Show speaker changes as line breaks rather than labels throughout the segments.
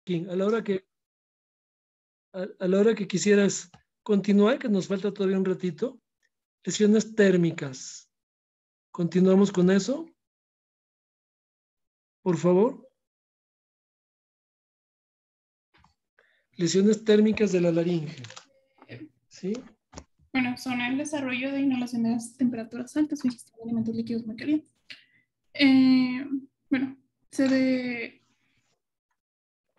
King, a la hora que quisieras continuar, que nos falta todavía un ratito, lesiones térmicas. ¿Continuamos con eso? Por favor. Lesiones térmicas de la laringe. ¿Sí?
Bueno, son el desarrollo de inhalación de las temperaturas altas o ingestión de alimentos líquidos muy calientes. Bueno,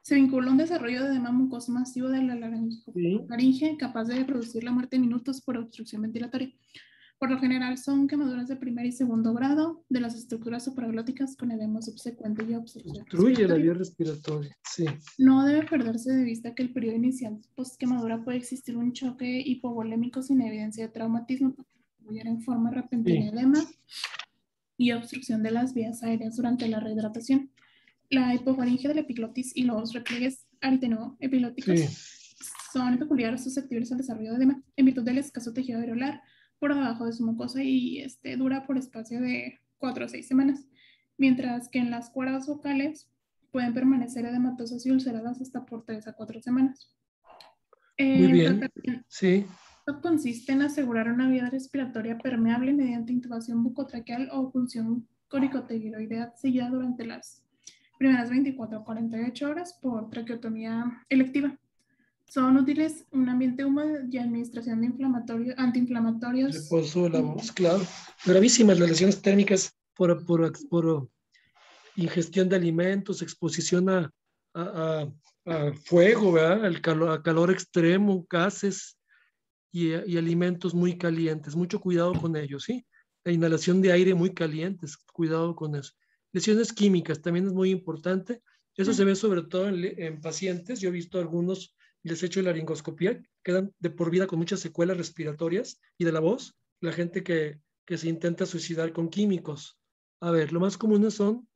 se vincula un desarrollo de edema mucoso masivo de la laringe capaz de producir la muerte en minutos por obstrucción ventilatoria. Por lo general son quemaduras de primer y segundo grado de las estructuras supraglóticas con edema subsecuente y obstrucción
Obstruye la vía
respiratoria.
respiratoria, sí.
No debe perderse de vista que el periodo inicial post-quemadura puede existir un choque hipovolémico sin evidencia de traumatismo que contribuyera en forma repentina edema y obstrucción de las vías aéreas durante la rehidratación. La hipofaringe de la epiglotis y los repliegues aritenoepilóticos son peculiares susceptibles al desarrollo de edema en virtud del escaso tejido areolar por debajo de su mucosa y dura por espacio de 4 a 6 semanas, mientras que en las cuerdas vocales pueden permanecer edematosas y ulceradas hasta por 3 a 4 semanas.
Muy bien, sí.
Esto consiste en asegurar una vía respiratoria permeable mediante intubación bucotraqueal o punción coricotiroidea seguida durante las primeras 24 a 48 horas por traqueotomía electiva. Son útiles un ambiente húmedo y administración de antiinflamatorios.
Reposo de la voz, claro. Gravísimas las lesiones térmicas por ingestión de alimentos, exposición a fuego, ¿verdad? A calor extremo, gases y alimentos muy calientes. Mucho cuidado con ellos, ¿sí? La inhalación de aire muy caliente, cuidado con eso. Lesiones químicas también es muy importante. Eso se ve sobre todo en pacientes. Yo he visto algunos, les he hecho laringoscopía, quedan de por vida con muchas secuelas respiratorias y de la voz. La gente que se intenta suicidar con químicos. A ver, lo más comunes son...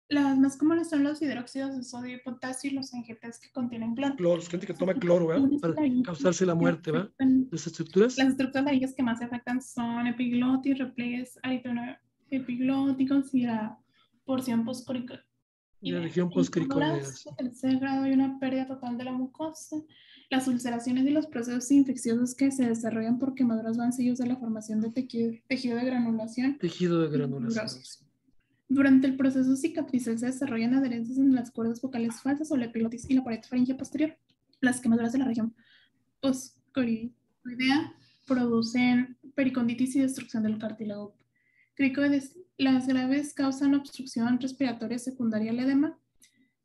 Las más comunes son los hidróxidos de sodio y potasio y los NGTs que contienen cloro.
Cloro, gente que toma cloro, ¿verdad? Para causarse la muerte, ¿verdad? Las estructuras.
Las estructuras laringes que más se afectan son epiglotis, repliegues aritenoepiglóticos y la porción postcoricoidea.
Y la región postcricoidea.
De tercer grado hay una pérdida total de la mucosa. Las ulceraciones y los procesos infecciosos que se desarrollan por quemaduras van seguidos de la formación de tejido de granulación.
Tejido de granulación.
Durante el proceso cicatricial se desarrollan adherencias en las cuerdas vocales falsas o la epiglotis y la pared faríngea posterior. Las quemaduras de la región postcoricoidea producen periconditis y destrucción del cartílago cricoides. Las graves causan obstrucción respiratoria secundaria al edema,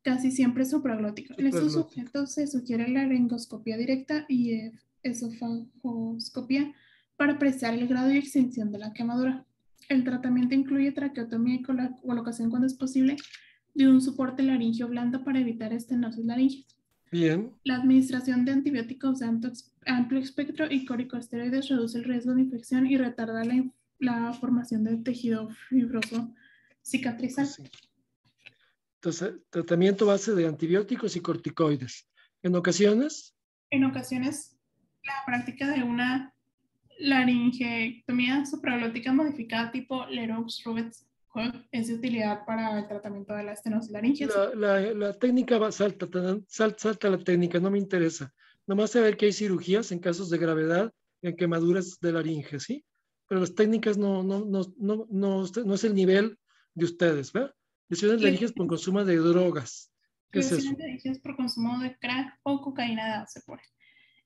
casi siempre supraglótica. En estos sujetos se sugiere la laringoscopia directa y esofagoscopia para apreciar el grado y extensión de la quemadura. El tratamiento incluye traqueotomía y colocación, cuando es posible, de un soporte laringio blando para evitar estenosis laringitis.
Bien.
La administración de antibióticos de amplio espectro y corticosteroides reduce el riesgo de infección y retarda la formación del tejido fibroso cicatrizal.
Sí. Entonces, tratamiento base de antibióticos y corticoides. ¿En ocasiones?
En ocasiones, la práctica de una laringectomía supraglótica modificada tipo Leroux-Rubens es de utilidad para el tratamiento de la estenosis laringe.
La técnica salta la técnica, no me interesa. Nomás saber que hay cirugías en casos de gravedad en quemaduras de laringe, ¿sí? Pero las técnicas no es el nivel de ustedes, ¿verdad? Lesiones laringes por consumo de drogas. ¿Qué es eso?
Lesiones laringes por consumo de crack o cocaína de base, por ejemplo.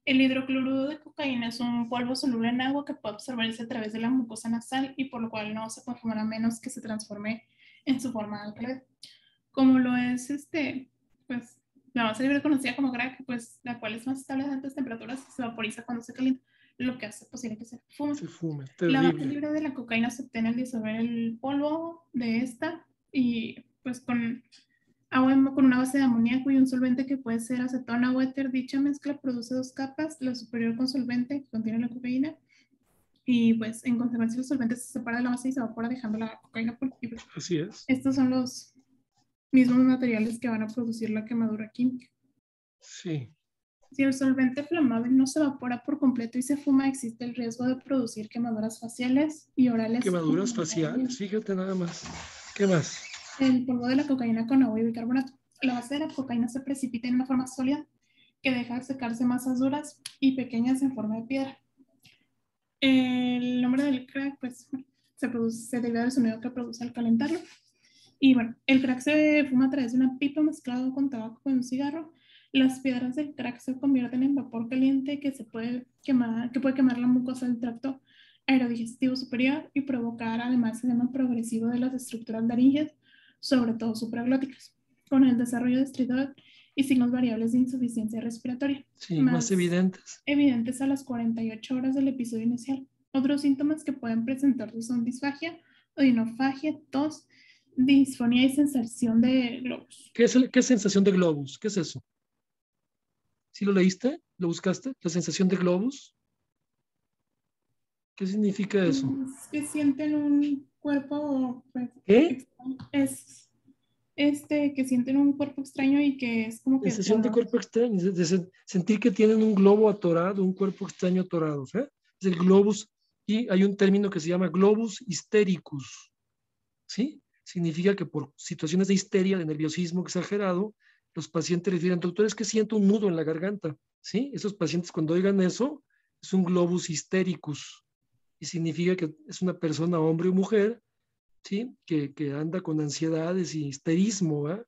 El hidrocloruro de cocaína es un polvo soluble en agua que puede absorberse a través de la mucosa nasal y por lo cual no se consumirá menos que se transforme en su forma alcaloide. Como lo es pues la base libre conocida como crack, pues la cual es más estable a altas temperaturas y se vaporiza cuando se calienta, lo que hace posible que se fume.
Se fume,
La
terrible.
base libre de la cocaína se obtiene al disolver el polvo de esta y pues con una base de amoníaco y un solvente que puede ser acetona o éter. Dicha mezcla produce dos capas, la superior con solvente que contiene la cocaína y pues en consecuencia el solvente se separa de la base y se evapora dejando la cocaína por aquí.
Así es.
Estos son los mismos materiales que van a producir la quemadura química.
Sí.
Si el solvente flamable no se evapora por completo y se fuma, existe el riesgo de producir quemaduras faciales y orales.
Quemaduras faciales, fíjate nada más. ¿Qué más?
El polvo de la cocaína con agua y bicarbonato. la base de la cocaína se precipita en una forma sólida que deja de secarse masas duras y pequeñas en forma de piedra. El nombre del crack, pues, se debe al sonido que produce al calentarlo. Y bueno, el crack se fuma a través de una pipa mezclado con tabaco con un cigarro. Las piedras del crack se convierten en vapor caliente que puede quemar la mucosa del tracto aerodigestivo superior y provocar además edema progresivo de las estructuras laringes, sobre todo supraglóticas, con el desarrollo de estridor y signos variables de insuficiencia respiratoria,
Sí, más
más
evidentes.
evidentes a las 48 horas del episodio inicial. Otros síntomas que pueden presentarse son disfagia, odinofagia, tos, disfonía y sensación de globos.
¿Qué es sensación de globus? ¿Qué es eso? ¿Sí lo leíste? ¿Lo buscaste? ¿La sensación de globus? ¿Qué significa eso?
Es que sienten un cuerpo, pues,
¿Qué?
extraño. Es que sienten un cuerpo extraño y que es como que
Sensación de
por...
cuerpo extraño, sentir que tienen un globo atorado, un cuerpo extraño atorado. ¿Eh? Es el globus, y hay un término que se llama globus hystericus, ¿sí? Significa que por situaciones de histeria, de nerviosismo exagerado, los pacientes refieren, doctor, es que siento un nudo en la garganta, ¿sí? Esos pacientes cuando oigan eso, es un globus hystericus, y significa que es una persona, hombre o mujer, ¿sí? Que anda con ansiedades y histerismo, ¿eh?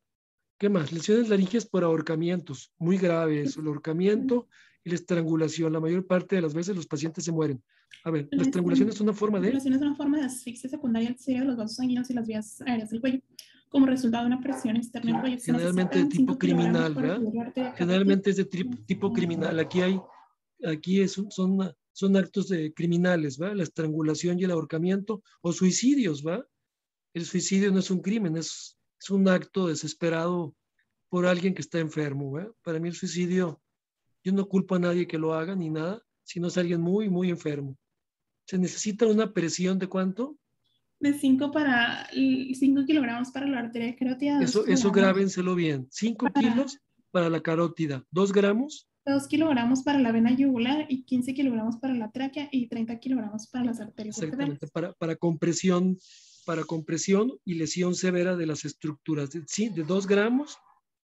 ¿Qué más? Lesiones laringes por ahorcamientos, muy graves, el ahorcamiento y la estrangulación. La mayor parte de las veces los pacientes se mueren. A ver, la
La
estrangulación es una forma de...
estrangulación es una forma de asfixia secundaria al cierre de los vasos sanguíneos y las vías aéreas del cuello, como resultado de una presión externa
Sí,
al cuello. Se
generalmente de
necesitan
tipo
5 kilogramos
criminal,
para
¿verdad?
cubrir la arteria carótida.
Generalmente es de tipo criminal. Son actos de criminales, ¿verdad? La estrangulación y el ahorcamiento o suicidios, ¿verdad? El suicidio no es un crimen, es un acto desesperado por alguien que está enfermo, ¿verdad? Para mí el suicidio, yo no culpo a nadie que lo haga ni nada, sino es alguien muy, muy enfermo. Se necesita una presión de ¿cuánto?
De 5 kilogramos para la arteria carótida, 2
Eso
kilogramos,
grábenselo bien. 5 kilos para la carótida, 2 gramos.
2 kilogramos para la vena yugular y 15 kilogramos para la tráquea y 30 kilogramos para las arterias
Exactamente,
vertebrales.
para compresión y lesión severa de las estructuras, sí, de 2 gramos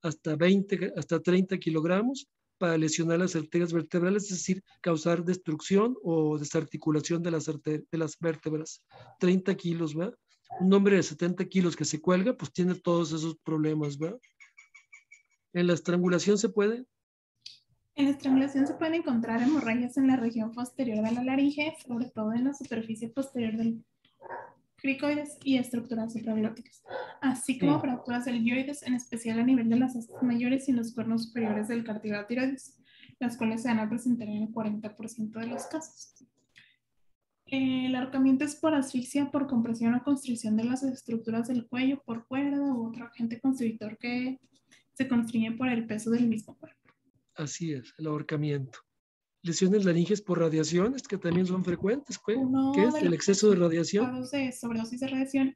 hasta 20, hasta 30 kilogramos para lesionar las arterias vertebrales, es decir, causar destrucción o desarticulación de las vértebras. 30 kilos, ¿va? Un hombre de 70 kilos que se cuelga, pues tiene todos esos problemas, ¿va? En la estrangulación se puede.
En la estrangulación se pueden encontrar hemorragias en la región posterior de la laringe, sobre todo en la superficie posterior del cricoides y estructuras supraglóticas, así como
Sí.
fracturas deltoides, en especial a nivel de las astas mayores y los cuernos superiores del cartílago tiroides, las cuales se van a presentar en el 40% de los casos. El ahorcamiento es por asfixia, por compresión o constricción de las estructuras del cuello, por cuerda u otro agente constrictor que se constriñe por el peso del mismo cuerpo.
Así es, el ahorcamiento. Lesiones laringes por radiaciones, que también son frecuentes, ¿qué? ¿Qué
Uno
es?
de
El
los
exceso de radiación.
casos de sobredosis de radiación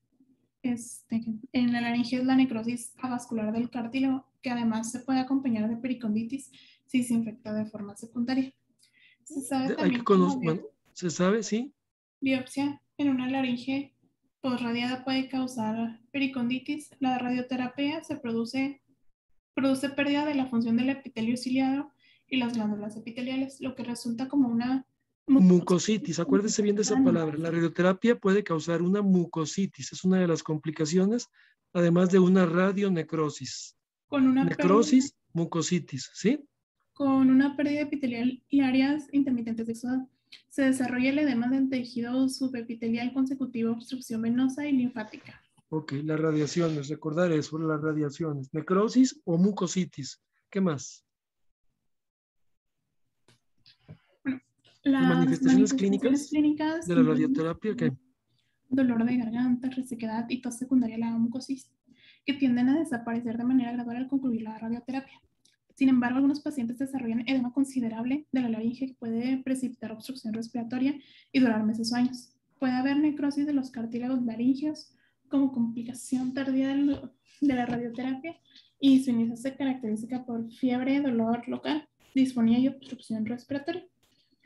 en la laringe es la necrosis avascular del cartílago, que además se puede acompañar de periconditis si se infecta de forma secundaria. Se sabe
Hay que
también que la
conocer, bueno, se sabe, sí,
biopsia en una laringe posradiada puede causar periconditis. La radioterapia produce pérdida de la función del epitelio ciliado y las glándulas epiteliales, lo que resulta como una
mucositis,
mucositis
acuérdese bien de esa palabra. La radioterapia puede causar una mucositis, es una de las complicaciones, además de una radionecrosis.
con una pérdida
Necrosis, mucositis, ¿sí?
con una pérdida epitelial y áreas intermitentes de exudado. Se desarrolla el edema del tejido subepitelial consecutivo a obstrucción venosa y linfática.
Ok, las radiaciones, recordar eso, las radiaciones. Necrosis o mucositis. ¿Qué más?
Bueno,
Las
las
manifestaciones
manifestaciones
clínicas
clínicas
de la
incluyen
radioterapia, ¿qué?
dolor de garganta, resequedad y tos secundaria a la mucosis, que tienden a desaparecer de manera gradual al concluir la radioterapia. Sin embargo, algunos pacientes desarrollan edema considerable de la laringe que puede precipitar obstrucción respiratoria y durar meses o años. Puede haber necrosis de los cartílagos laringeos como complicación tardía de la radioterapia y su inicio se caracteriza por fiebre, dolor local, disfonía y obstrucción respiratoria.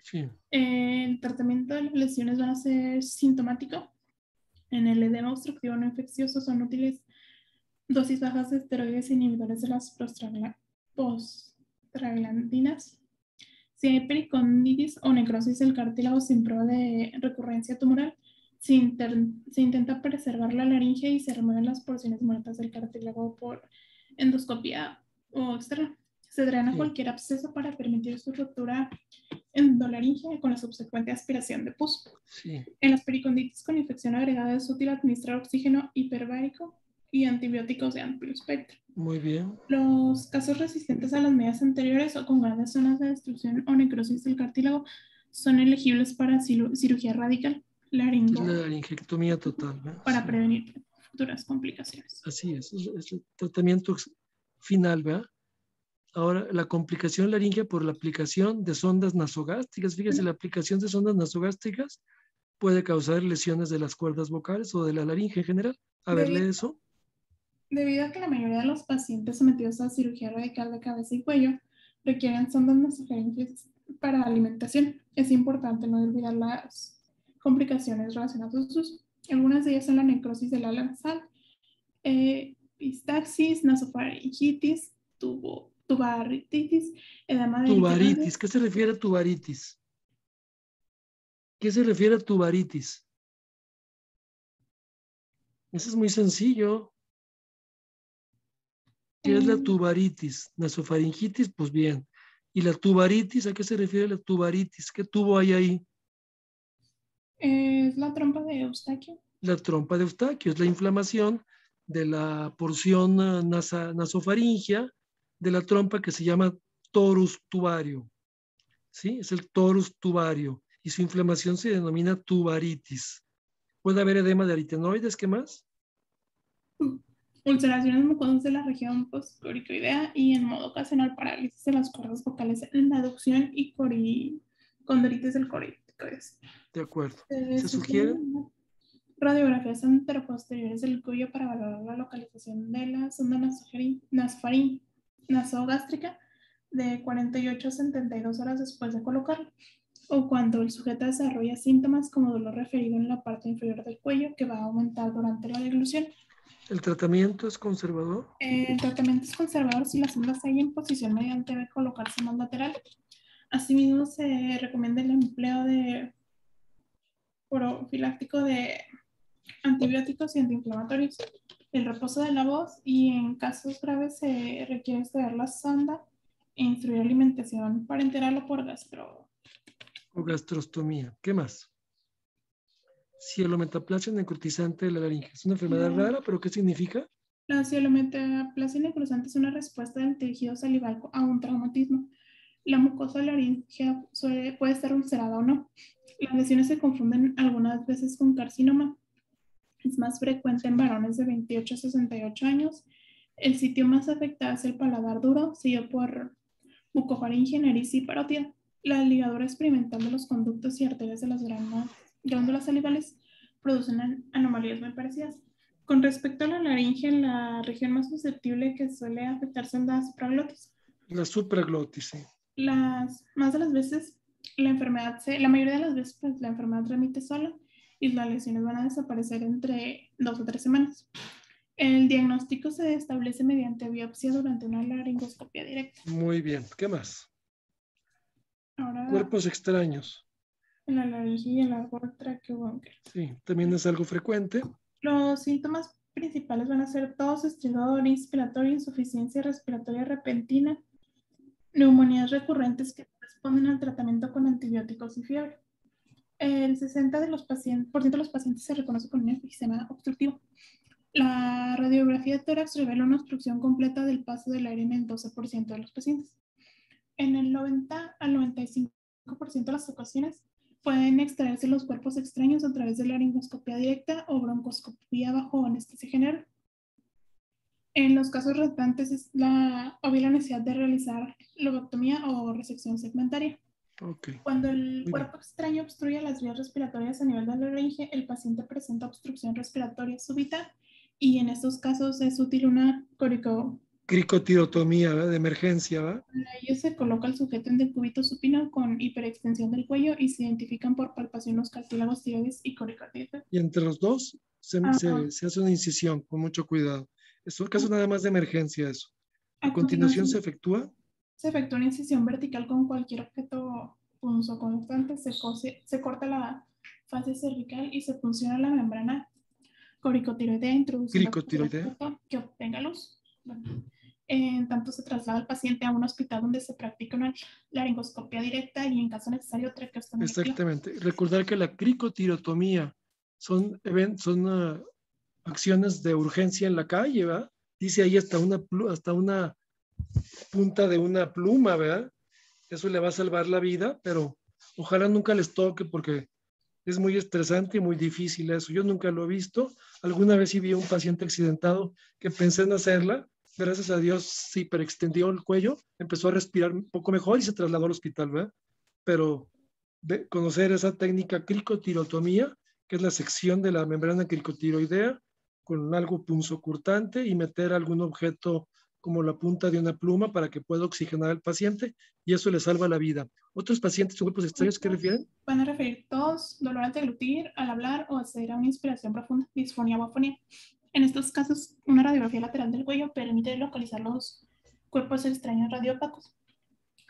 Sí.
El tratamiento de las lesiones va a ser sintomático. En el edema obstructivo no infeccioso son útiles dosis bajas de esteroides inhibidores de las prostaglandinas. Si hay pericondilitis o necrosis del cartílago sin prueba de recurrencia tumoral, se intenta preservar la laringe y se remueven las porciones muertas del cartílago por endoscopia o externa. Se drena cualquier absceso para permitir su ruptura endolaringe con la subsecuente aspiración de pus.
Sí.
En las periconditis con infección agregada es útil administrar oxígeno hiperbárico y antibióticos de amplio espectro.
Muy bien.
Los casos resistentes a las medidas anteriores o con grandes zonas de destrucción o necrosis del cartílago son elegibles para cirugía radical
La laringectomía total, ¿verdad?
para prevenir futuras complicaciones.
Así es el tratamiento final, ¿verdad? Ahora, la complicación laringea por la aplicación de sondas nasogástricas. Fíjese, la aplicación de sondas nasogástricas puede causar lesiones de las cuerdas vocales o de la laringe en general. A ver, lee eso.
Debido a que la mayoría de los pacientes sometidos a cirugía radical de cabeza y cuello requieren sondas nasofaringes para alimentación, es importante no olvidar las complicaciones relacionadas a su uso. Algunas de ellas son la necrosis del ala nasal, epistaxis, nasofaringitis, tubaritis, edema de
tubaritis. ¿Qué se refiere a tubaritis? ¿Qué se refiere a tubaritis? Eso es muy sencillo. ¿Qué es la tubaritis? Nasofaringitis, pues bien. ¿Y la tubaritis? ¿A qué se refiere la tubaritis? ¿Qué tubo hay ahí?
Es la trompa de Eustaquio.
La trompa de Eustaquio es la inflamación de la porción nasofaringea de la trompa que se llama torus tubario. ¿Sí? Es el torus tubario y su inflamación se denomina tubaritis. Puede haber edema de aritenoides, ¿qué más?
Ulceraciones mucosas de la región postcoricoidea y en modo ocasional parálisis de las cuerdas vocales en la aducción y condoritis del coricoides.
De acuerdo. ¿Se sugieren?
Radiografías anteroposteriores del cuello para valorar la localización de la sonda nasogástrica de 48 a 72 horas después de colocarlo, o cuando el sujeto desarrolla síntomas como dolor referido en la parte inferior del cuello que va a aumentar durante la deglución.
¿El tratamiento es conservador?
El tratamiento es conservador si la sonda se halla en posición mediante debe colocarse más lateral. Asimismo, se recomienda el empleo de profiláctico de antibióticos y antiinflamatorios, el reposo de la voz y en casos graves se requiere estudiar la sonda e instruir alimentación parenteral o por
o gastrostomía. ¿Qué más? Cielometaplasia necrotizante de la laringe. Es una enfermedad rara, pero ¿qué significa?
La cielometaplasia necrotizante es una respuesta del tejido salival a un traumatismo. La mucosa laringea puede estar ulcerada o no. Las lesiones se confunden algunas veces con carcinoma. Es más frecuente en varones de 28 a 68 años. El sitio más afectado es el paladar duro, seguido por mucofaringe, nariz y parótida. La ligadura experimental de los conductos y arterias de las glándulas salivales producen anomalías muy parecidas. Con respecto a la laringe, la región más susceptible que suele afectarse es la supraglotis.
La supraglotis, sí.
Más de las veces, la mayoría de las veces, pues, la enfermedad remite sola y las lesiones van a desaparecer entre 2 o 3 semanas. El diagnóstico se establece mediante biopsia durante una laringoscopia directa.
Muy bien. ¿Qué más?
Ahora,
cuerpos extraños.
La laringe y el árbol traqueobronquial.
Sí, también es algo frecuente.
Los síntomas principales van a ser tos, estridor, inspiratorio, insuficiencia respiratoria repentina, neumonías recurrentes que responden al tratamiento con antibióticos y fiebre. El 60% de los pacientes se reconoce con un enfisema obstructivo. La radiografía de tórax revela una obstrucción completa del paso del aire en el 12% de los pacientes. En el 90 al 95% de las ocasiones pueden extraerse los cuerpos extraños a través de la laringoscopia directa o broncoscopia bajo anestesia general. En los casos restantes había la necesidad de realizar lobectomía o resección segmentaria.
Okay.
Cuando el cuerpo extraño obstruye las vías respiratorias a nivel de la laringe, el paciente presenta obstrucción respiratoria súbita y en estos casos es útil una
cricotirotomía, ¿verdad? De emergencia, ¿verdad?
Para ello se coloca el sujeto en decúbito supino con hiperextensión del cuello y se identifican por palpación los cartílagos tiroides y coricotidios.
Y entre los dos se hace una incisión con mucho cuidado. Es un caso nada más de emergencia eso. A
A
continuación
continuación,
se
efectúa una incisión vertical con cualquier objeto punzoconstante, se corta la fase cervical y se funciona la membrana coricotiroidea introduciendo cualquier
glicotiroidea.
objeto que obtenga luz. Bueno, en tanto se traslada al paciente a un hospital donde se practica una laringoscopia directa y en caso necesario traqueostomía.
Exactamente. Recordar que la cricotirotomía son acciones de urgencia en la calle, ¿verdad? Dice ahí hasta una punta de una pluma, ¿verdad? Eso le va a salvar la vida, pero ojalá nunca les toque porque es muy estresante y muy difícil eso. Yo nunca lo he visto. Alguna vez sí vi a un paciente accidentado que pensé en hacerla. Gracias a Dios se hiperextendió el cuello, empezó a respirar un poco mejor y se trasladó al hospital, ¿verdad? Pero conocer esa técnica cricotirotomía, que es la sección de la membrana cricotiroidea con algo punzocortante y meter algún objeto como la punta de una pluma para que pueda oxigenar al paciente y eso le salva la vida. ¿Otros pacientes con grupos extraños qué refieren?
Van a referir tos, dolor al deglutir, al hablar o acceder a una inspiración profunda, disfonía o afonía. En estos casos, una radiografía lateral del cuello permite localizar los cuerpos extraños radiopacos.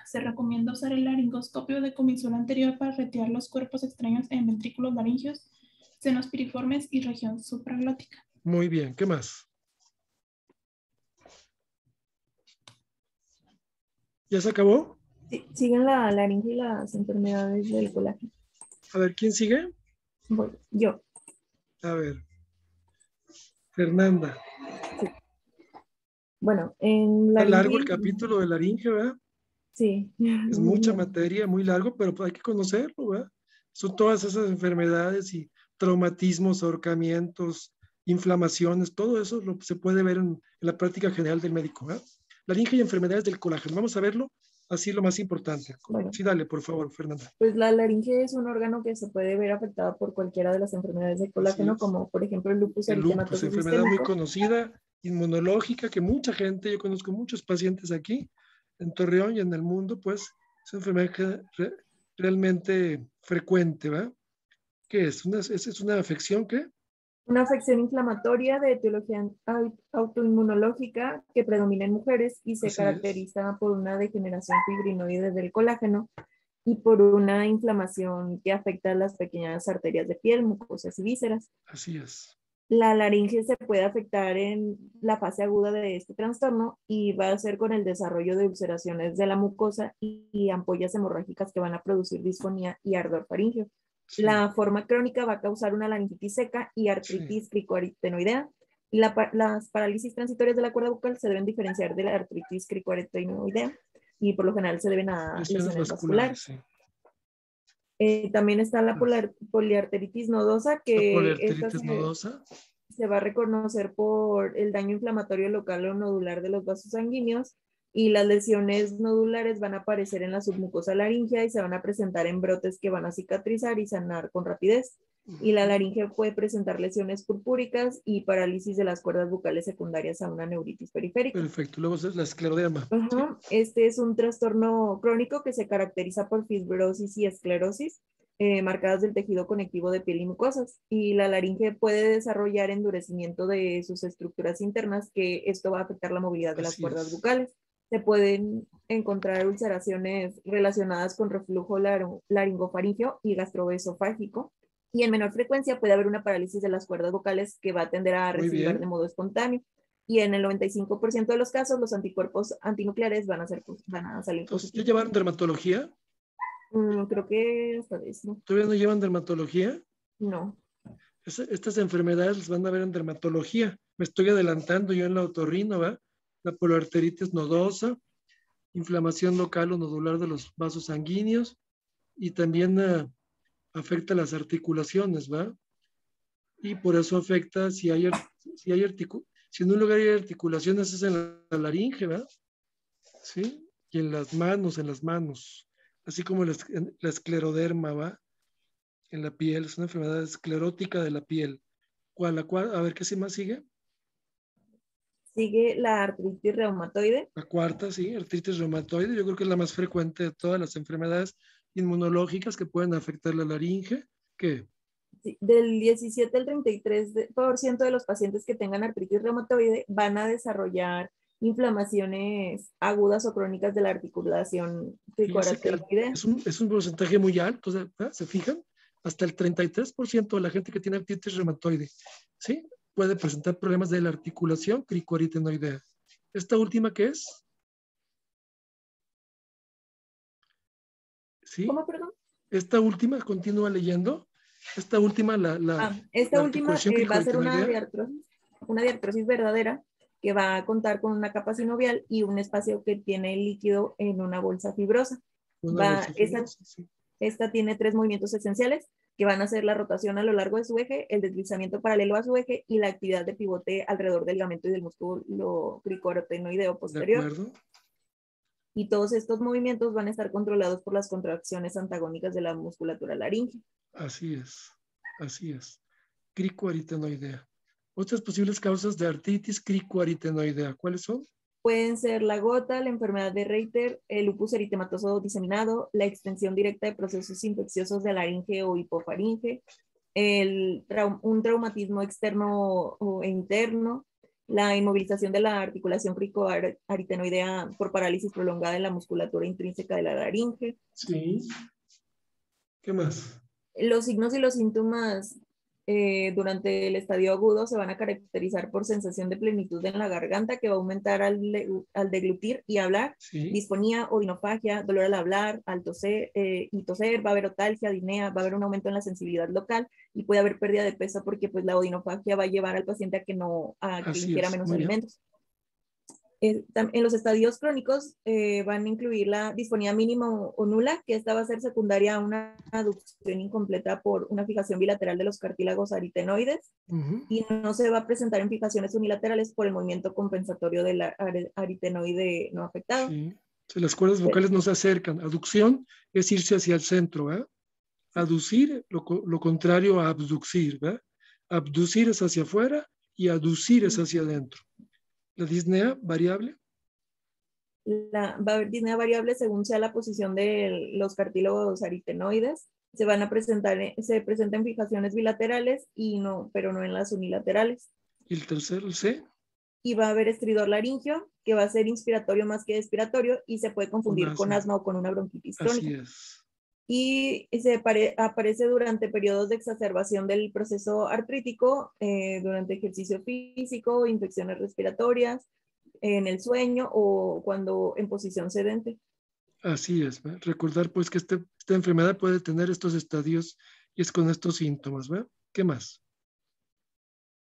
Se recomienda usar el laringoscopio de comisura anterior para retirar los cuerpos extraños en ventrículos laringeos, senos piriformes y región supraglótica.
Muy bien, ¿qué más? ¿Ya se acabó?
Sí, siguen la laringe y las enfermedades del colágeno.
A ver, ¿quién sigue?
Voy, yo.
A ver, Fernanda.
Sí. Bueno, en
Está
laringe.
largo el capítulo de laringe, ¿verdad?
Sí.
Es mucha materia, muy largo, pero pues hay que conocerlo, ¿verdad? Son todas esas enfermedades y traumatismos, ahorcamientos, inflamaciones, todo eso se puede ver en la práctica general del médico, ¿verdad? Laringe y enfermedades del colágeno. Vamos a verlo, así lo más importante.
Bueno,
Sí, dale, por favor, Fernanda.
pues la laringe es un órgano que se puede ver afectado por cualquiera de las enfermedades del colágeno, como por ejemplo el lupus
El lupus,
eritematoso
enfermedad muy
sistémico.
conocida, inmunológica, que mucha gente, yo conozco muchos pacientes aquí en Torreón y en el mundo, pues es una enfermedad realmente frecuente, ¿verdad? ¿Qué es? ¿Es una afección qué?
Una afección inflamatoria de etiología autoinmunológica que predomina en mujeres y se
Así es,
caracteriza por una degeneración fibrinoide del colágeno y por una inflamación que afecta a las pequeñas arterias de piel, mucosas y vísceras.
así es.
La laringe se puede afectar en la fase aguda de este trastorno y va a ser con el desarrollo de ulceraciones de la mucosa y ampollas hemorrágicas que van a producir disfonía y ardor faríngeo.
Sí,
La forma crónica va a causar una laringitis seca y
sí,
artritis cricoaritenoidea. Y las parálisis transitorias de la cuerda bucal se deben diferenciar de la artritis cricoaritenoidea y por lo general se deben a
lesiones
lesiones
vasculares,
vasculares.
sí.
También está la poliarteritis nodosa,
La
que esta
poliarteritis nodosa,
se va a reconocer por el daño inflamatorio local o nodular de los vasos sanguíneos y las lesiones nodulares van a aparecer en la submucosa laringea y se van a presentar en brotes que van a cicatrizar y sanar con rapidez. Y la laringe puede presentar lesiones purpúricas y parálisis de las cuerdas bucales secundarias a una neuritis periférica.
perfecto. Luego es la escleroderma, ¿sí?
Este es un trastorno crónico que se caracteriza por fibrosis y esclerosis marcadas del tejido conectivo de piel y mucosas. Y la laringe puede desarrollar endurecimiento de sus estructuras internas, que esto va a afectar la movilidad de las
Así
cuerdas
es.
bucales. Se pueden encontrar ulceraciones relacionadas con reflujo laringofaríngeo y gastroesofágico. Y en menor frecuencia puede haber una parálisis de las cuerdas vocales que va a tender a
Muy
resilvar de
bien.
modo espontáneo. Y en el 95% de los casos, los anticuerpos antinucleares van a salir
Entonces, ¿ya
positivos.
llevaron dermatología?
Creo que esta vez no.
¿Todavía no llevan dermatología?
No.
Estas enfermedades las van a ver en dermatología. Me estoy adelantando yo en la otorrino, ¿va? La poliarteritis nodosa, inflamación local o nodular de los vasos sanguíneos y también afecta las articulaciones, ¿va? Y por eso afecta si en un lugar hay articulaciones es en la laringe, ¿va? ¿Sí? Y en las manos, así como la escleroderma, ¿va? En la piel, es una enfermedad esclerótica de la piel. A ver, ¿qué más sigue?
Sigue la artritis reumatoide.
La cuarta, sí, artritis reumatoide. Yo creo que es la más frecuente de todas las enfermedades inmunológicas que pueden afectar la laringe. ¿Qué?
Sí, del 17 al 33% de los pacientes que tengan artritis reumatoide van a desarrollar inflamaciones agudas o crónicas de la articulación
Fíjese que
cricoaracnoidea.
es un porcentaje muy alto, ¿verdad? ¿Se fijan? Hasta el 33% de la gente que tiene artritis reumatoide, ¿sí? Puede presentar problemas de la articulación cricoaritenoidea. ¿Esta última qué es? ¿Sí?
¿Cómo, perdón?
Esta última, continúa leyendo. Esta última,
Esta
la
última
articulación
va a ser
cricoaritenoidea.
una diartrosis verdadera que va a contar con una capa sinovial y un espacio que tiene líquido en una bolsa fibrosa.
Una bolsa fibrosa, sí.
Esta tiene 3 movimientos esenciales que van a ser la rotación a lo largo de su eje, el deslizamiento paralelo a su eje y la actividad de pivote alrededor del ligamento y del músculo cricoaritenoideo posterior.
De acuerdo.
Y todos estos movimientos van a estar controlados por las contracciones antagónicas de la musculatura laringea.
Así es, así es. Cricoaritenoidea. Otras posibles causas de artritis cricoaritenoidea, ¿cuáles son?
Pueden ser la gota, la enfermedad de Reiter, el lupus eritematoso diseminado, la extensión directa de procesos infecciosos de laringe o hipofaringe, un traumatismo externo e interno, la inmovilización de la articulación cricoaritenoidea por parálisis prolongada de la musculatura intrínseca de la laringe.
Sí. ¿Qué más?
Los signos y los síntomas durante el estadio agudo se van a caracterizar por sensación de plenitud en la garganta que va a aumentar al deglutir y hablar,
Sí.
disfonía, odinofagia, dolor al hablar, al toser, y toser, va a haber otalgia, disnea, va a haber un aumento en la sensibilidad local y puede haber pérdida de peso porque pues la odinofagia va a llevar al paciente a que ingiera menos alimentos. En los estadios crónicos van a incluir la disfonía mínima o nula, que esta va a ser secundaria a una aducción incompleta por una fijación bilateral de los cartílagos aritenoides, y no se va a presentar en fijaciones unilaterales por el movimiento compensatorio del aritenoide no afectado.
Sí. Si las cuerdas vocales no se acercan. Aducción es irse hacia el centro, ¿verdad? Aducir, lo contrario a abducir, ¿verdad? Abducir es hacia afuera y aducir es hacia adentro. La disnea variable.
Va a haber disnea variable según sea la posición de los cartílagos aritenoides. Se presentan fijaciones bilaterales pero no en las unilaterales.
Y el tercero, el C.
Y va a haber estridor laringio, que va a ser inspiratorio más que expiratorio y se puede confundir con asma o con una bronquitis crónica.
Así es.
Y aparece durante periodos de exacerbación del proceso artrítico, durante ejercicio físico, infecciones respiratorias, en el sueño o cuando en posición sedente.
Así es, ¿verdad? Recordar pues que esta enfermedad puede tener estos estadios y es con estos síntomas, ¿verdad? ¿Qué más?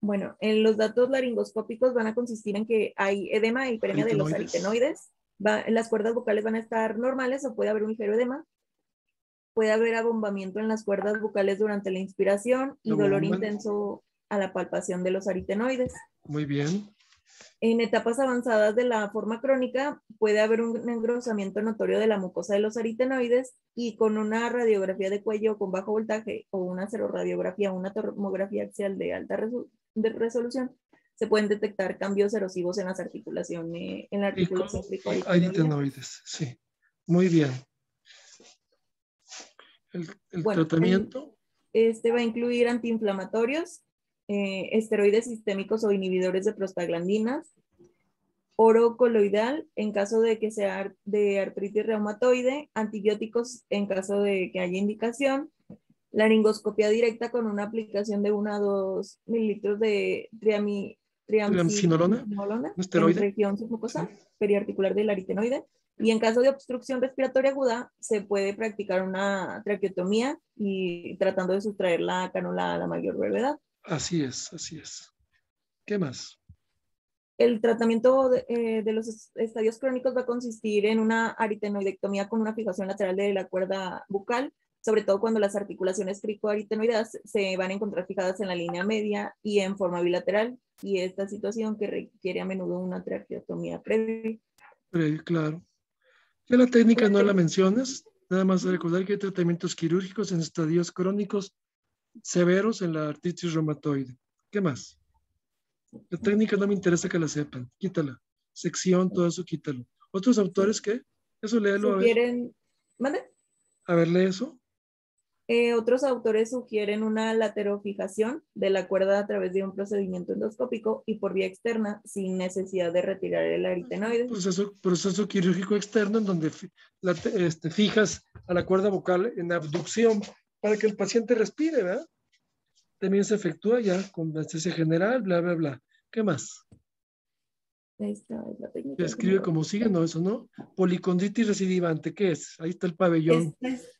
Bueno, en los datos laringoscópicos van a consistir en que hay edema e hiperemia de los aritenoides. Las cuerdas vocales van a estar normales o puede haber un ligero edema. Puede haber abombamiento en las cuerdas vocales durante la inspiración y dolor intenso a la palpación de los aritenoides.
Muy bien.
En etapas avanzadas de la forma crónica puede haber un engrosamiento notorio de la mucosa de los aritenoides y con una radiografía de cuello con bajo voltaje o una seroradiografía o una tomografía axial de alta resolución se pueden detectar cambios erosivos en las articulaciones, en la articulación
aritenoides, sí. Muy bien. El tratamiento.
Va a incluir antiinflamatorios, esteroides sistémicos o inhibidores de prostaglandinas, oro coloidal en caso de que sea de artritis reumatoide, antibióticos en caso de que haya indicación, laringoscopia directa con una aplicación de 1 a 2 mililitros de triamcinolona en región submucosa periarticular del aritenoide. Y en caso de obstrucción respiratoria aguda, se puede practicar una traqueotomía y tratando de sustraer la cánula a la mayor brevedad.
Así es, así es. ¿Qué más?
El tratamiento de los estadios crónicos va a consistir en una aritenoidectomía con una fijación lateral de la cuerda bucal, sobre todo cuando las articulaciones cricoaritenoideas se van a encontrar fijadas en la línea media y en forma bilateral, y esta situación que requiere a menudo una traqueotomía previa.
Claro. Ya la técnica no la mencionas, nada más recordar que hay tratamientos quirúrgicos en estadios crónicos severos en la artritis reumatoide. ¿Qué más? La técnica no me interesa que la sepan, quítala. Sección, todo eso, quítalo. ¿Otros autores qué? Eso léelo, a ver.
¿Mande?
A ver, lee eso.
Otros autores sugieren una laterofijación de la cuerda a través de un procedimiento endoscópico y por vía externa sin necesidad de retirar el aritenoide.
Proceso quirúrgico externo en donde fijas a la cuerda vocal en abducción para que el paciente respire, ¿verdad? También se efectúa ya con anestesia general, bla, bla, bla. ¿Qué más?
Esta es la técnica.
Se escribe como sigue, no, eso no. Policondritis recidivante, ¿qué es? Ahí está el pabellón.
Esta es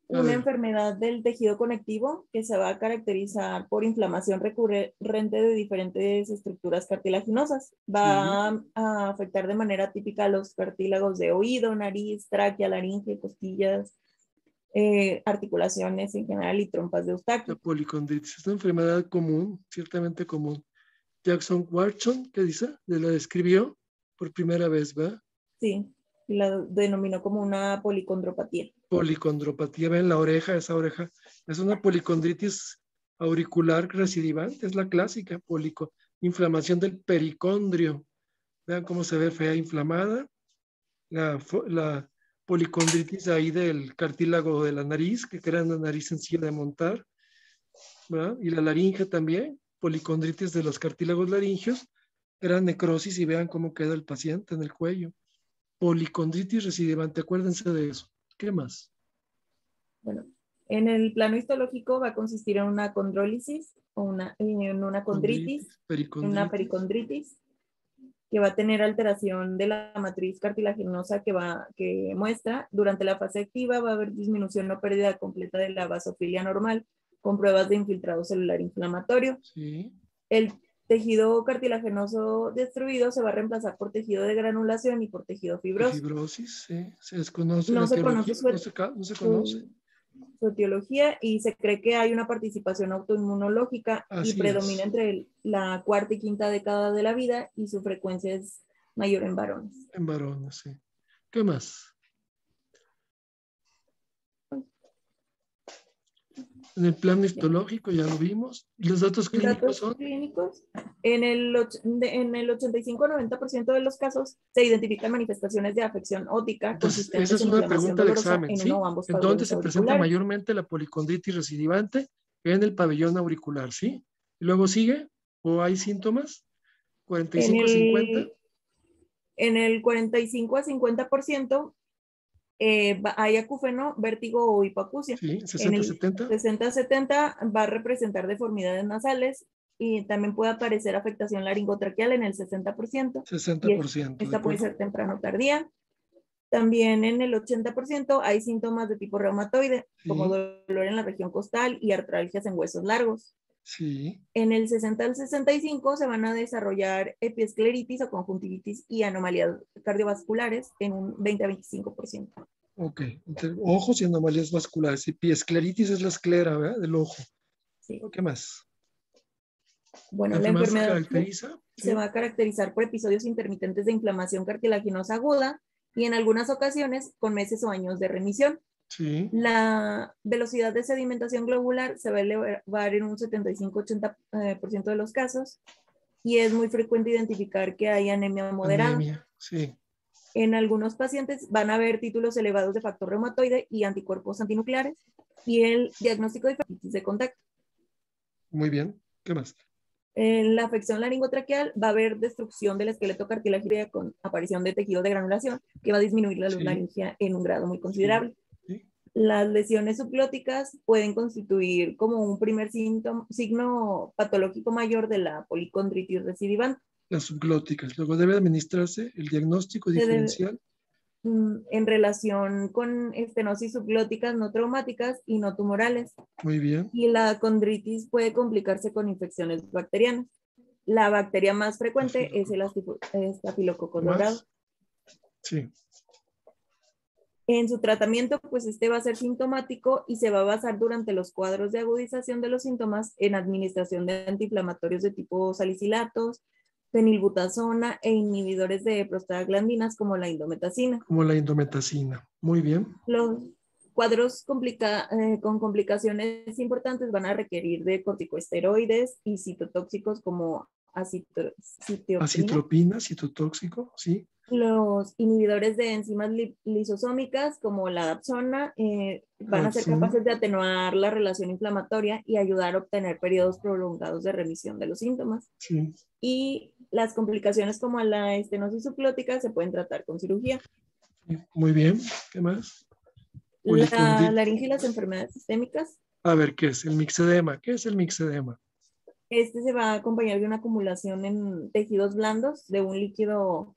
una enfermedad del tejido conectivo que se va a caracterizar por inflamación recurrente de diferentes estructuras cartilaginosas. Va a afectar de manera típica a los cartílagos de oído, nariz, tráquea, laringe, costillas, articulaciones en general y trompas de Eustaquio.
La policondritis es una enfermedad común, ciertamente común. Jackson Watson, ¿qué dice? La describió por primera vez, ¿verdad?
Sí, y la denominó como una policondropatía.
Policondropatía, ven la oreja, esa oreja. Es una policondritis auricular recidivante, es la clásica, inflamación del pericondrio. Vean cómo se ve fea inflamada. La policondritis ahí del cartílago de la nariz, que crea una nariz sencilla de montar, ¿verdad? Y la laringe también, policondritis de los cartílagos laringeos, gran necrosis y vean cómo queda el paciente en el cuello. Policondritis recidivante, acuérdense de eso. ¿Qué más?
Bueno, en el plano histológico va a consistir en una condrólisis o en una condritis, en una pericondritis, que va a tener alteración de la matriz cartilaginosa que muestra. Durante la fase activa va a haber disminución o pérdida completa de la basofilia normal, con pruebas de infiltrado celular inflamatorio.
Sí.
El tejido cartilaginoso destruido se va a reemplazar por tejido de granulación y por tejido fibroso.
Fibrosis, sí. Se desconoce
no
la
se
etiología,
conoce
no se conoce.
Su etiología y se cree que hay una participación autoinmunológica y predomina entre la cuarta y quinta década de la vida y su frecuencia es mayor en varones.
En varones, sí. ¿Qué más? En el plano histológico ya lo vimos. ¿Y los datos clínicos son?
En el 85-90% de los casos se identifican manifestaciones de afección óptica.
Entonces, esa es una pregunta de examen, ¿sí? ¿En dónde se presenta mayormente la policondritis recidivante? En el pabellón auricular, ¿sí? ¿Y luego sigue? ¿O hay síntomas? 45-50.
En el 45-50% hay acúfeno, vértigo o hipoacusia.
Sí, 60-70.
60-70 va a representar deformidades nasales y también puede aparecer afectación laringotraqueal en el 60%.
60%.
Esta puede ser temprano o tardía. También en el 80% hay síntomas de tipo reumatoide, como dolor en la región costal y artralgias en huesos largos.
Sí.
En el 60 al 65 se van a desarrollar epiescleritis o conjuntivitis y anomalías cardiovasculares en un 20-25%.
Ok, entre ojos y anomalías vasculares. Epiescleritis es la esclera, ¿verdad? Del ojo.
Sí.
¿Qué más?
Bueno, la enfermedad se va a caracterizar por episodios intermitentes de inflamación cartilaginosa aguda y en algunas ocasiones con meses o años de remisión.
Sí.
La velocidad de sedimentación globular se va a elevar en un 75-80% de los casos y es muy frecuente identificar que hay anemia moderada.
Anemia, sí.
En algunos pacientes van a haber títulos elevados de factor reumatoide y anticuerpos antinucleares y el diagnóstico de hepatitis de contacto.
Muy bien. ¿Qué más?
En la afección laringotraqueal va a haber destrucción del esqueleto cartilaginoso con aparición de tejido de granulación que va a disminuir la laringia en un grado muy considerable.
Sí.
Las lesiones subglóticas pueden constituir como un primer signo patológico mayor de la policondritis recidivante.
Las subglóticas. Luego debe administrarse el diagnóstico diferencial.
En relación con estenosis subglóticas no traumáticas y no tumorales.
Muy bien.
Y la condritis puede complicarse con infecciones bacterianas. La bacteria más frecuente es el estafilococo dorado.
Sí.
En su tratamiento, pues este va a ser sintomático y se va a basar durante los cuadros de agudización de los síntomas en administración de antiinflamatorios de tipo salicilatos, fenilbutazona e inhibidores de prostaglandinas como la indometacina.
Muy bien.
Los cuadros con complicaciones importantes van a requerir de corticosteroides y citotóxicos como acitropina,
citotóxico, sí.
Los inhibidores de enzimas lisosómicas, como la dapsona, van a ser capaces de atenuar la relación inflamatoria y ayudar a obtener periodos prolongados de remisión de los síntomas.
Sí.
Y las complicaciones como la estenosis subclótica se pueden tratar con cirugía.
Muy bien. ¿Qué más?
La laringe y las enfermedades sistémicas.
A ver, ¿qué es el mixedema? ¿Qué es el mixedema?
Este se va a acompañar de una acumulación en tejidos blandos de un líquido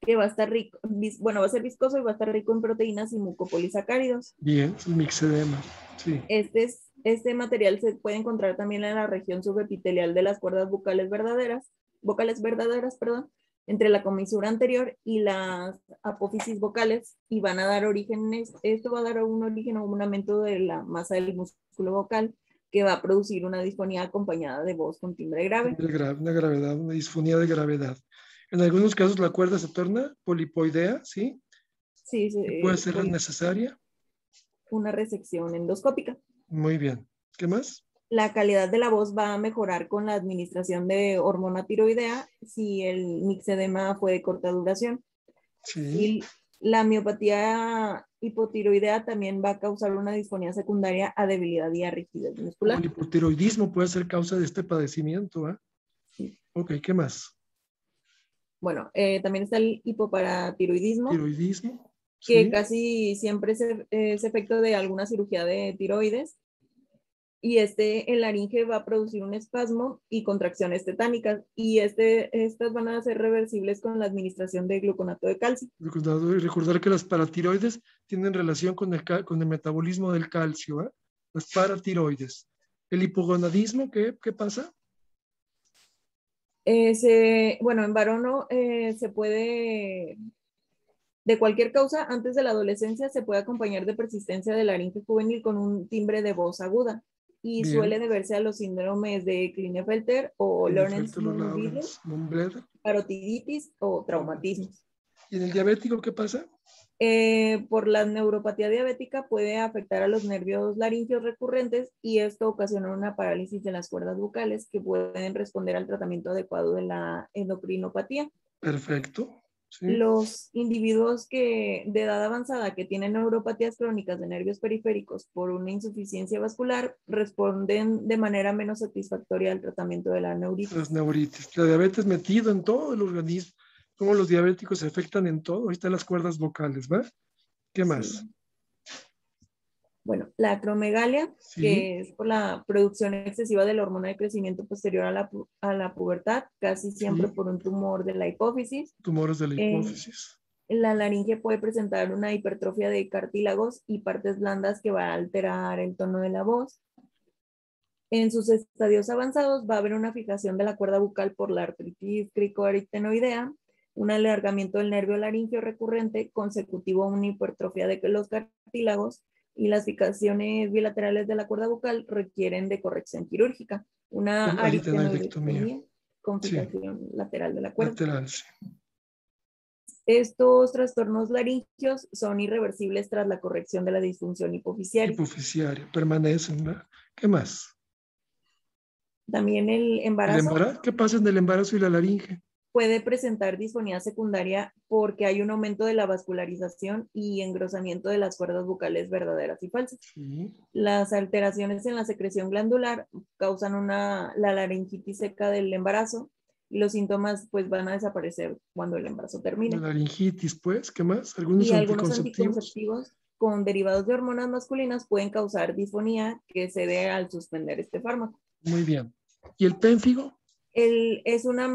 que va a estar rico, bueno, va a ser viscoso y va a estar rico en proteínas y mucopolisacáridos.
Bien, el mixedema. Sí.
Este material se puede encontrar también en la región subepitelial de las cuerdas vocales verdaderas, perdón, entre la comisura anterior y las apófisis vocales, y van a dar origen, esto va a dar un origen a un aumento de la masa del músculo vocal, que va a producir una disfonía acompañada de voz con timbre grave.
Una gravedad, una disfonía de gravedad. En algunos casos la cuerda se torna polipoidea, ¿sí?
Sí, sí.
Puede ser necesaria.
Una resección endoscópica.
Muy bien. ¿Qué más?
La calidad de la voz va a mejorar con la administración de hormona tiroidea si el mixedema fue de corta duración.
Sí.
Y la miopatía hipotiroidea también va a causar una disfonía secundaria a debilidad y a rigidez muscular.
El hipotiroidismo puede ser causa de este padecimiento, ¿eh?
Sí.
Ok, ¿qué más?
Bueno, también está el hipoparatiroidismo.
Tiroidismo.
Que
sí.
casi siempre es efecto de alguna cirugía de tiroides. Y el laringe va a producir un espasmo y contracciones tetánicas, y estas van a ser reversibles con la administración de gluconato de calcio.
Recordar que las paratiroides tienen relación con el metabolismo del calcio, ¿eh? Las paratiroides. ¿El hipogonadismo qué pasa?
Bueno, en varón se puede, de cualquier causa, antes de la adolescencia se puede acompañar de persistencia de laringe juvenil con un timbre de voz aguda. Y
Bien.
suele deberse a los síndromes de Klinefelter o Lorentz-Moon-Widder, parotiditis o traumatismos.
¿Y en el diabético qué pasa?
Por la neuropatía diabética puede afectar a los nervios laringeos recurrentes, y esto ocasiona una parálisis de las cuerdas vocales que pueden responder al tratamiento adecuado de la endocrinopatía.
Perfecto. Sí.
Los individuos de edad avanzada que tienen neuropatías crónicas de nervios periféricos por una insuficiencia vascular responden de manera menos satisfactoria al tratamiento de la neuritis.
Las neuritis. La diabetes metido en todo el organismo. Cómo los diabéticos se afectan en todo. Ahí están las cuerdas vocales, ¿va? ¿Qué más?
Sí. Bueno, la acromegalia,
sí.
Que es por la producción excesiva de la hormona de crecimiento posterior a la pubertad, casi siempre
sí.
por un tumor de la hipófisis.
Tumores de la hipófisis.
La laringe puede presentar una hipertrofia de cartílagos y partes blandas que va a alterar el tono de la voz. En sus estadios avanzados va a haber una fijación de la cuerda bucal por la artritis cricoarytenoidea, un alargamiento del nervio laringeo recurrente consecutivo a una hipertrofia de los cartílagos, y las fijaciones bilaterales de la cuerda bucal requieren de corrección quirúrgica, una aritenoidectomía con fijación lateral de la cuerda.
Lateral, sí.
Estos trastornos laringeos son irreversibles tras la corrección de la disfunción hipofisiaria.
Hipofisiaria, permanecen, ¿no? ¿Qué más?
También el embarazo.
¿Qué pasa en el embarazo y la laringe?
Puede presentar disfonía secundaria porque hay un aumento de la vascularización y engrosamiento de las cuerdas vocales verdaderas y falsas.
Sí.
Las alteraciones en la secreción glandular causan la laringitis seca del embarazo, y los síntomas pues van a desaparecer cuando el embarazo termine.
La laringitis, pues, ¿qué más? Algunos
anticonceptivos con derivados de hormonas masculinas pueden causar disfonía que se debe al suspender este fármaco.
Muy bien. ¿Y el pénfigo?
Es una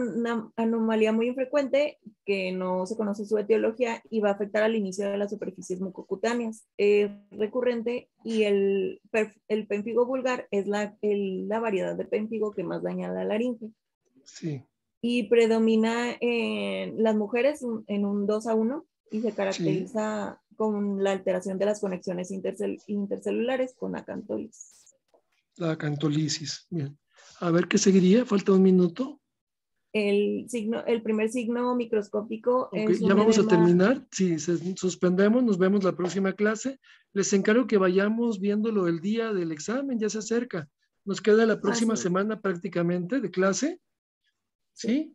anomalía muy infrecuente que no se conoce su etiología y va a afectar al inicio de las superficies mucocutáneas. Es recurrente, y el pénfigo vulgar es la variedad de pénfigo que más daña la laringe.
Sí.
Y predomina en las mujeres en un 2:1 y se caracteriza con la alteración de las conexiones intercelulares con acantólisis.
La acantolisis, bien. A ver, ¿qué seguiría? Falta un minuto.
El primer signo microscópico es
ya vamos a terminar. Sí, suspendemos, nos vemos la próxima clase. Les encargo que vayamos viéndolo el día del examen, ya se acerca. Nos queda la próxima semana prácticamente de clase. ¿Sí?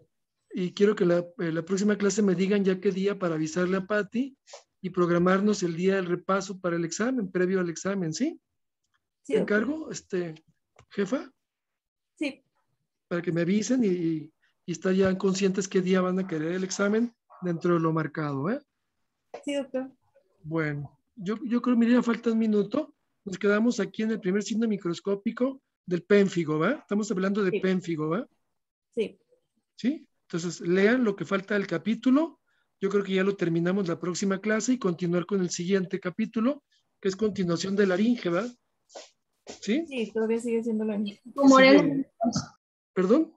y quiero que la próxima clase me digan ya qué día para avisarle a Patti y programarnos el día del repaso para el examen, previo al examen, ¿sí?
Sí,
¿Te
doctor.
encargo, jefa?
Sí,
Para que me avisen y estar ya conscientes qué día van a querer el examen dentro de lo marcado, ¿eh?
sí, doctor.
Bueno, yo creo, mira, falta un minuto. Nos quedamos aquí en el primer signo microscópico del pénfigo, ¿va? Estamos hablando de
Sí,
pénfigo, ¿va?
sí.
¿Sí? Entonces, lean lo que falta del capítulo. Yo creo que ya lo terminamos la próxima clase y continuar con el siguiente capítulo, que es continuación de laringe, ¿va? ¿Sí?
Sí, todavía sigue siendo la misma.
Que sigue, perdón,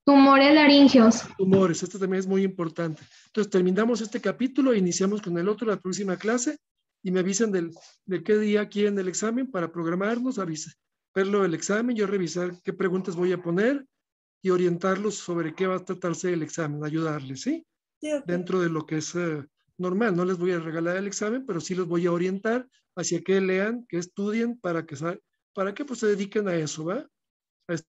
Tumores laringeos.
tumores. Esto también es muy importante. Entonces, terminamos este capítulo e iniciamos con el otro la próxima clase y me avisan de qué día quieren el examen para programarnos, verlo el examen, yo revisar qué preguntas voy a poner y orientarlos sobre qué va a tratarse el examen, ayudarles, ¿sí?
Sí, doctor.
Dentro de lo que es normal. No les voy a regalar el examen, pero sí los voy a orientar hacia que lean, que estudien, para que pues, se dediquen a eso, ¿va? A